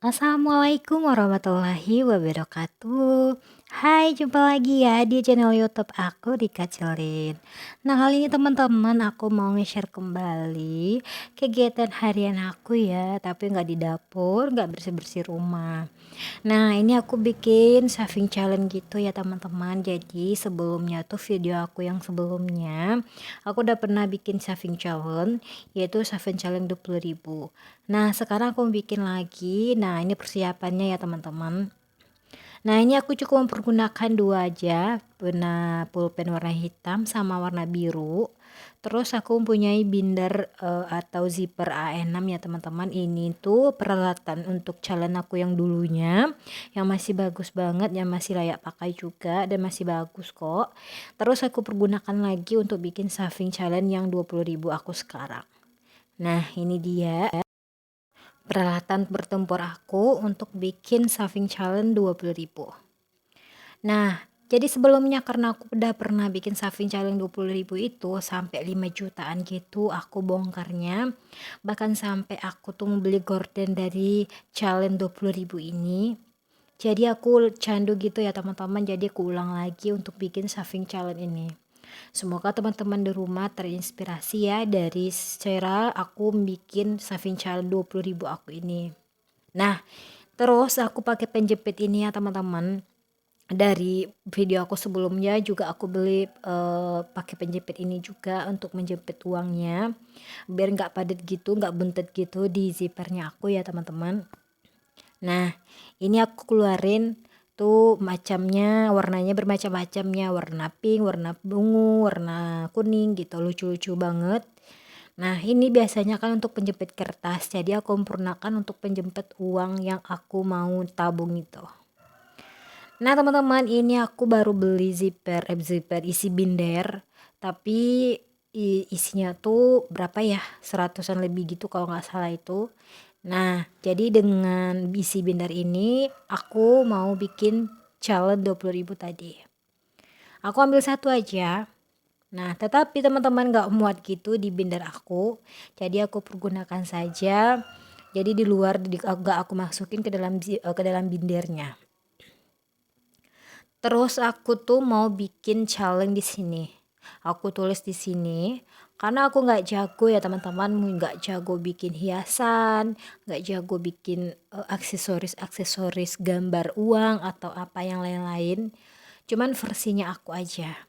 Assalamualaikum warahmatullahi wabarakatuh. Hai, jumpa lagi ya di channel YouTube aku Rika Cilin. Nah, kali ini teman-teman aku mau nge-share kembali kegiatan harian aku ya, tapi nggak di dapur, nggak bersih-bersih rumah. Nah, ini aku bikin saving challenge gitu ya teman-teman. Jadi sebelumnya tuh video aku yang sebelumnya, aku udah pernah bikin saving challenge, yaitu saving challenge 20.000. Nah, sekarang aku bikin lagi. Nah, ini persiapannya ya teman-teman. Nah, ini aku cukup mempergunakan dua aja, pulpen warna hitam sama warna biru. Terus aku mempunyai binder atau zipper A6 ya teman-teman. Ini tuh peralatan untuk challenge aku yang dulunya, yang masih bagus banget, yang masih layak pakai juga dan masih bagus kok. Terus aku pergunakan lagi untuk bikin saving challenge yang 20.000 aku sekarang. Nah, ini dia peralatan bertempur aku untuk bikin saving challenge 20.000. Nah, jadi sebelumnya karena aku udah pernah bikin saving challenge 20.000 itu sampai 5 jutaan gitu aku bongkarnya. Bahkan sampai aku tuh membeli gorden dari challenge 20.000 ini. Jadi aku candu gitu ya teman-teman, jadi aku ulang lagi untuk bikin saving challenge ini. Semoga teman-teman di rumah terinspirasi ya dari cara aku bikin saving challenge 20.000 aku ini. Nah, terus aku pakai penjepit ini ya teman-teman. Dari video aku sebelumnya juga aku beli pakai penjepit ini juga untuk menjepit uangnya biar nggak padat gitu, nggak buntet gitu di zippernya aku ya teman-teman. Nah, ini aku keluarin tuh macamnya, warnanya bermacam-macamnya, warna pink, warna ungu, warna kuning gitu, lucu-lucu banget. Nah, ini biasanya kan untuk penjepit kertas, jadi aku sempurnakan untuk penjepit uang yang aku mau tabung itu. Nah, teman-teman, ini aku baru beli zipper isi binder, tapi isinya tuh berapa ya, 100-an lebih gitu kalau nggak salah itu. Nah, jadi dengan isi binder ini aku mau bikin challenge 20.000 tadi. Aku ambil satu aja. Nah, tetapi teman-teman nggak muat gitu di binder aku, jadi aku pergunakan saja. Jadi di luar nggak aku masukin ke dalam bindernya. Terus aku tuh mau bikin challenge di sini. Aku tulis di sini karena aku nggak jago ya teman-teman, nggak jago bikin hiasan, nggak jago bikin aksesoris gambar uang atau apa yang lain-lain. Cuman versinya aku aja.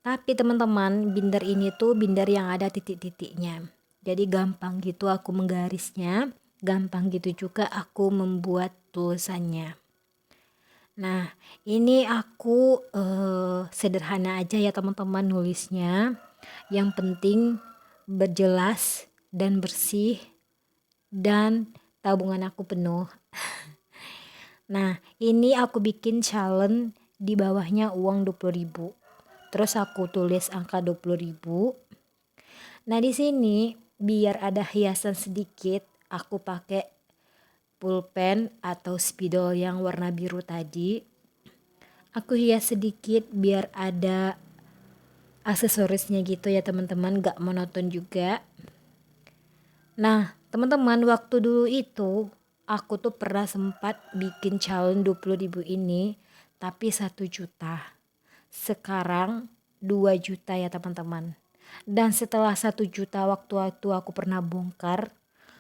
Tapi teman-teman, binder ini tuh binder yang ada titik-titiknya. Jadi gampang gitu aku menggarisnya, gampang gitu juga aku membuat tulisannya. Nah, ini aku sederhana aja ya teman-teman nulisnya. Yang penting berjelas dan bersih dan tabungan aku penuh. Nah, ini aku bikin challenge di bawahnya uang 20.000. Terus aku tulis angka 20.000. Nah, di sini biar ada hiasan sedikit, aku pakai pulpen atau spidol yang warna biru tadi. Aku hias sedikit biar ada aksesorisnya gitu ya teman-teman, gak monoton juga. Nah, teman-teman, waktu dulu itu aku tuh pernah sempat bikin challenge 20.000 ini, tapi 1 juta. Sekarang 2 juta ya teman-teman. Dan setelah 1 juta waktu aku pernah bongkar,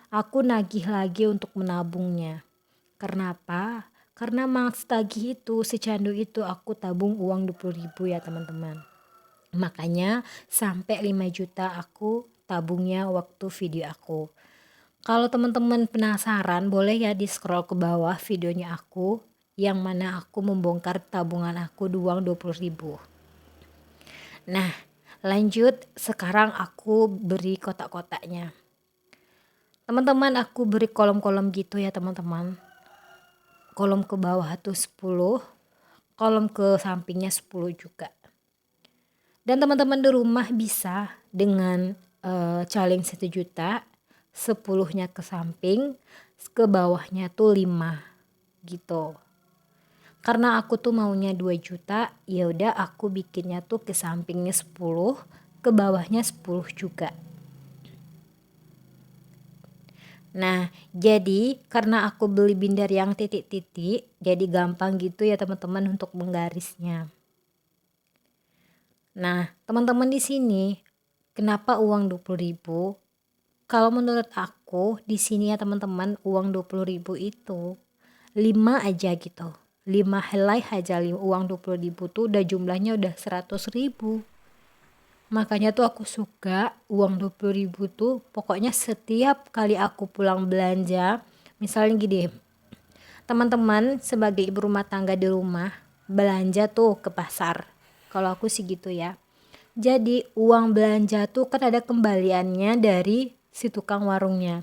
aku nagih lagi untuk menabungnya. Karena apa? Karena mas tagih itu, secandu itu aku tabung uang 20.000 ya teman-teman. Makanya sampai 5 juta aku tabungnya waktu video aku. Kalau teman-teman penasaran boleh ya di scroll ke bawah videonya aku yang mana aku membongkar tabungan aku di uang 20.000. Nah, lanjut sekarang aku beri kotak-kotaknya. Teman-teman, aku beri kolom-kolom gitu ya teman-teman. Kolom ke bawah tuh 10, kolom ke sampingnya 10 juga. Dan teman-teman di rumah bisa dengan challenge 1 juta, 10-nya ke samping, ke bawahnya tuh 5 gitu. Karena aku tuh maunya 2 juta, ya udah aku bikinnya tuh ke sampingnya 10, ke bawahnya 10 juga. Nah, jadi karena aku beli binder yang titik-titik, jadi gampang gitu ya teman-teman untuk menggarisnya. Nah, teman-teman di sini, kenapa uang 20.000? Kalau menurut aku di sini ya teman-teman, uang 20.000 itu 5 aja gitu. 5 helai aja uang 20.000 tuh udah jumlahnya udah 100.000. Makanya tuh aku suka uang 20.000 tuh pokoknya setiap kali aku pulang belanja, misalnya gini, teman-teman sebagai ibu rumah tangga di rumah belanja tuh ke pasar. Kalau aku sih gitu ya. Jadi uang belanja tuh kan ada kembaliannya dari si tukang warungnya.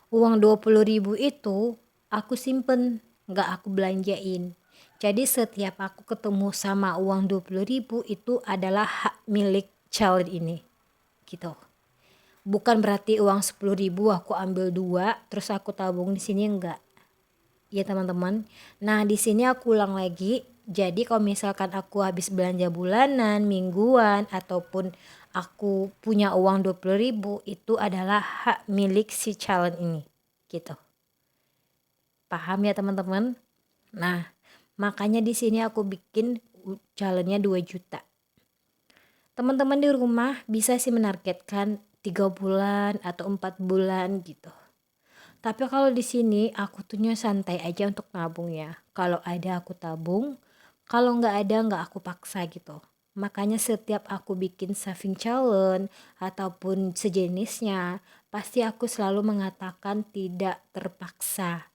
Uang 20.000 itu aku simpen, nggak aku belanjain. Jadi setiap aku ketemu sama uang 20.000 itu adalah hak milik child ini. Gitu. Bukan berarti uang 10.000 aku ambil 2 terus aku tabung di sini, enggak. Ya teman-teman. Nah, di sini aku ulang lagi. Jadi kalau misalkan aku habis belanja bulanan, mingguan ataupun aku punya uang 20.000 itu adalah hak milik si calon ini. Gitu. Paham ya teman-teman? Nah, makanya di sini aku bikin calonnya 2 juta. Teman-teman di rumah bisa sih menargetkan 3 bulan atau 4 bulan gitu. Tapi kalau di sini aku tuhnya santai aja untuk nabung ya. Kalau ada aku tabung, kalau nggak ada nggak aku paksa gitu. Makanya setiap aku bikin saving challenge ataupun sejenisnya, pasti aku selalu mengatakan tidak terpaksa.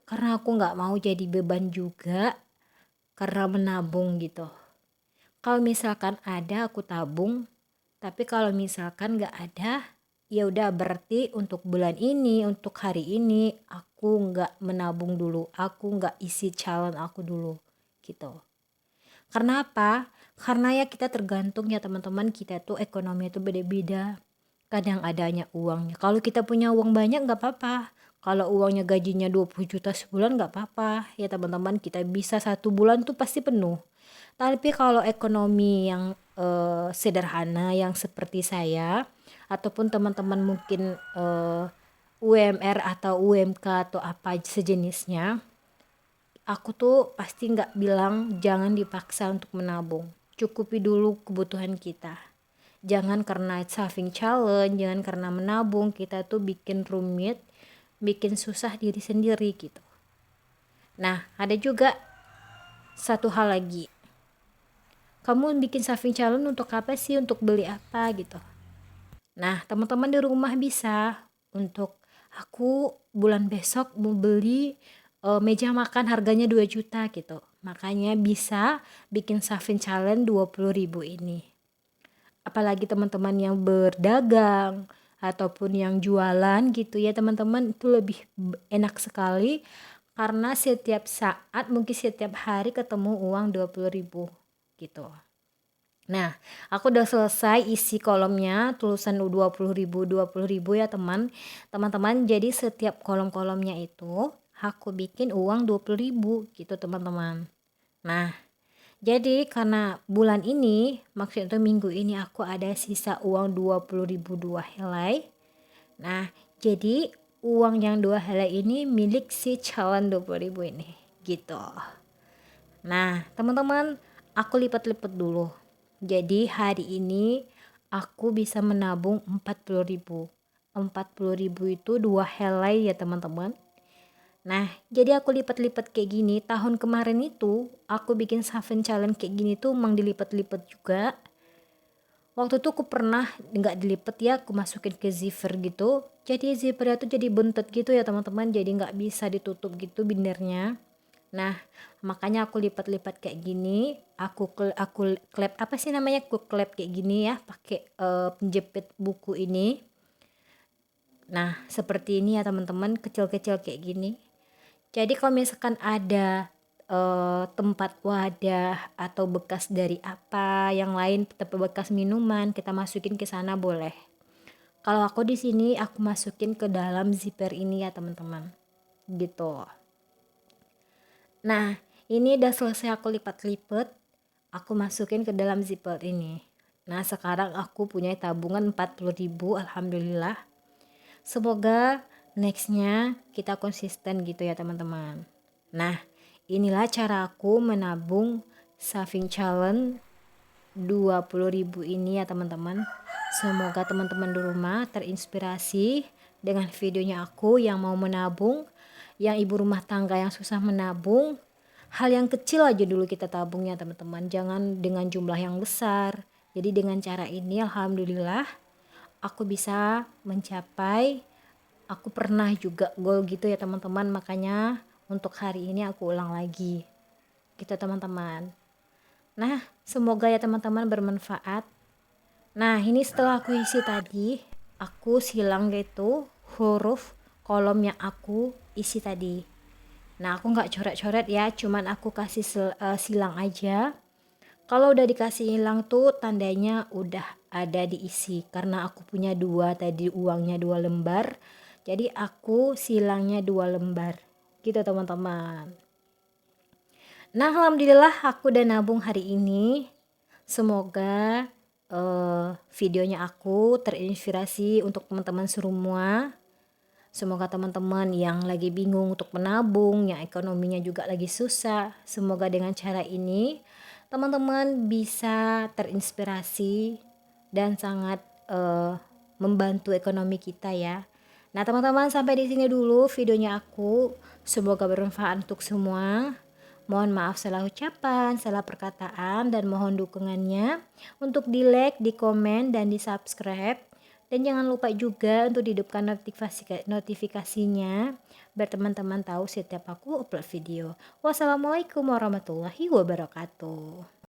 Karena aku nggak mau jadi beban juga karena menabung gitu. Kalau misalkan ada aku tabung, tapi kalau misalkan nggak ada, ya udah berarti untuk bulan ini, untuk hari ini aku nggak menabung dulu, aku nggak isi calon aku dulu gitu. Karena apa? Karena ya kita tergantung ya teman-teman, kita tuh ekonomi itu beda-beda. Kadang adanya uangnya. Kalau kita punya uang banyak nggak apa-apa. Kalau uangnya gajinya 20 juta sebulan nggak apa-apa. Ya teman-teman, kita bisa 1 bulan tuh pasti penuh. Tapi kalau ekonomi yang sederhana yang seperti saya ataupun teman-teman mungkin UMR atau UMK atau apa sejenisnya, aku tuh pasti nggak bilang jangan dipaksa untuk menabung. Cukupi dulu kebutuhan kita. Jangan karena saving challenge, jangan karena menabung kita tuh bikin rumit, bikin susah diri sendiri gitu. Nah, ada juga satu hal lagi. Kamu bikin saving challenge untuk apa sih? Untuk beli apa gitu. Nah, teman-teman di rumah bisa untuk aku bulan besok mau beli meja makan harganya 2 juta gitu. Makanya bisa bikin saving challenge 20.000 ini. Apalagi teman-teman yang berdagang ataupun yang jualan gitu ya teman-teman, itu lebih enak sekali karena setiap saat mungkin setiap hari ketemu uang 20.000 gitu. Nah, aku udah selesai isi kolomnya tulisan 20.000 ya teman-teman. Jadi setiap kolom-kolomnya itu aku bikin uang 20.000 gitu teman-teman. Nah, jadi karena bulan ini maksudnya minggu ini aku ada sisa uang 20.000 2 helai. Nah, jadi uang yang 2 helai ini milik si calon 20.000 ini gitu. Nah, teman-teman, aku lipat-lipat dulu. Jadi hari ini aku bisa menabung 40.000. 40.000 itu 2 helai ya teman-teman. Nah, jadi aku lipat-lipat kayak gini. Tahun kemarin itu aku bikin saving challenge kayak gini tuh emang dilipat-lipat juga. Waktu itu aku pernah nggak dilipat ya, aku masukin ke zipper gitu. Jadi zippernya tuh jadi buntet gitu ya teman-teman. Jadi nggak bisa ditutup gitu bindernya. Nah, makanya aku lipat-lipat kayak gini. Aku klep apa sih namanya? Aku klep kayak gini ya, pakai penjepit buku ini. Nah, seperti ini ya teman-teman, kecil-kecil kayak gini. Jadi kalau misalkan ada tempat wadah atau bekas dari apa yang lain, bekas minuman, kita masukin ke sana boleh. Kalau aku di sini aku masukin ke dalam zipper ini ya teman-teman. Gitu. Nah, ini udah selesai aku lipat-lipat, aku masukin ke dalam zipper ini. Nah, sekarang aku punya tabungan 40.000, alhamdulillah. Semoga nextnya kita konsisten gitu ya teman-teman. Nah, inilah cara aku menabung saving challenge 20.000 ini ya teman-teman. Semoga teman-teman di rumah terinspirasi dengan videonya aku yang mau menabung, yang ibu rumah tangga yang susah menabung. Hal yang kecil aja dulu kita tabung ya teman-teman, jangan dengan jumlah yang besar. Jadi dengan cara ini alhamdulillah aku bisa mencapai, aku pernah juga goal gitu ya teman-teman, makanya untuk hari ini aku ulang lagi gitu teman-teman. Nah, semoga ya teman-teman bermanfaat. Nah, ini setelah aku isi tadi, aku silang gitu huruf kolom yang aku isi tadi. Nah, aku nggak coret-coret ya, cuman aku kasih silang aja. Kalau udah dikasih hilang tuh tandanya udah ada diisi. Karena aku punya 2 tadi, uangnya 2 lembar. Jadi aku silangnya 2 lembar. Gitu teman-teman. Nah, alhamdulillah aku udah nabung hari ini. Semoga videonya aku terinspirasi untuk teman-teman semua. Semoga teman-teman yang lagi bingung untuk menabung, yang ekonominya juga lagi susah, semoga dengan cara ini teman-teman bisa terinspirasi dan sangat membantu ekonomi kita ya. Nah teman-teman, sampai di sini dulu videonya aku. Semoga bermanfaat untuk semua. Mohon maaf salah ucapan, salah perkataan, dan mohon dukungannya untuk di like, di komen, dan di subscribe. Dan jangan lupa juga untuk hidupkan notifikasinya biar teman-teman tahu setiap aku upload video. Wassalamualaikum warahmatullahi wabarakatuh.